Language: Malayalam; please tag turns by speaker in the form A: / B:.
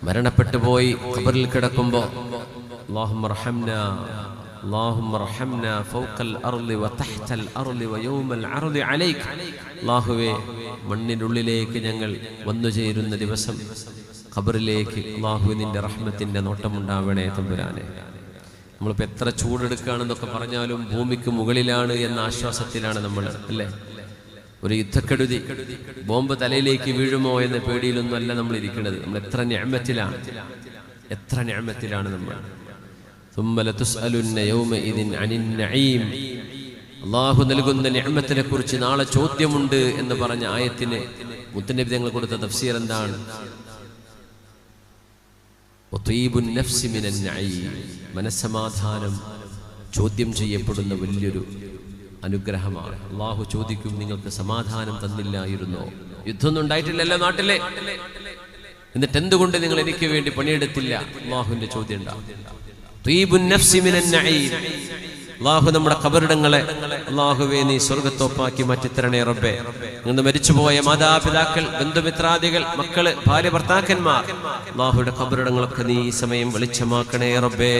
A: മരണപ്പെട്ടു പോയി ഖബറിൽ കിടക്കുമ്പോൾ اللهم ارحمنا فوق الارض وتحت الارض ويوم العرض عليك അല്ലാഹുവേ മണ്ണിനുള്ളിലേക്ക് ഞങ്ങൾ വന്നു ചേരുന്ന ദിവസം ഖബറിലേക്ക് അല്ലാഹു നിന്റെ റഹ്മത്തിന്റെ നോട്ടമുണ്ടാവണേ തമ്പുരാനെ. നമ്മളിപ്പോൾ എത്ര ചൂടെടുക്കുകയാണെന്നൊക്കെ പറഞ്ഞാലും ഭൂമിക്ക് മുകളിലാണ് എന്ന ആശ്വാസത്തിലാണ് നമ്മൾ, അല്ലേ? ഒരു യുദ്ധക്കെടുതി ബോംബ് തലയിലേക്ക് വീഴുമോ എന്ന പേടിയിലൊന്നും അല്ല നമ്മൾ ഇരിക്കുന്നത്. നമ്മൾ എത്ര നിഅമത്തിലാണ് നമ്മൾ. ثم لتسألن يومئذ عن النعيم. അല്ലാഹു നൽകുന്ന നിഅമത്തിനെ കുറിച്ച് നാളെ ചോദ്യമുണ്ട് എന്ന് പറഞ്ഞ ആയത്തിന് മുത്തനബി തങ്ങൾ കൊടുത്ത തഫ്സീർ എന്താണ്? വതീബുൻ നഫ്സി മിനൻ നഈം. മനസ്സമാധാനം ചോദ്യം ചെയ്യപ്പെടുന്ന വലിയൊരു അനുഗ്രഹമാണ്. അല്ലാഹു ചോദിക്കും, നിങ്ങൾക്ക് സമാധാനം തന്നില്ലായിരുന്നോ? യുദ്ധമൊന്നും ഉണ്ടായിട്ടില്ലല്ലോ നാട്ടിലെ, എന്നിട്ട് എന്തുകൊണ്ട് നിങ്ങൾ എനിക്ക് വേണ്ടി പണിയെടുത്തില്ല? അല്ലാഹുവിന്റെ ചോദ്യം ഉണ്ടാവും. അല്ലാഹു നമ്മുടെ ഖബറിടങ്ങളെ അല്ലാഹുവേ നീ സ്വർഗ്ഗത്തോപ്പാക്കി മാറ്റിത്തരണേ റബ്ബേ. ഇന്ന് മരിച്ചുപോയ മാതാപിതാക്കൾ, ബന്ധുമിത്രാദികൾ, മക്കള്, ഭാര്യ, ഭർത്താക്കന്മാർ, അല്ലാഹുവിന്റെ ഖബറിടങ്ങളൊക്കെ നീ ഈ സമയം വെളിച്ചമാക്കണേ റബ്ബേ.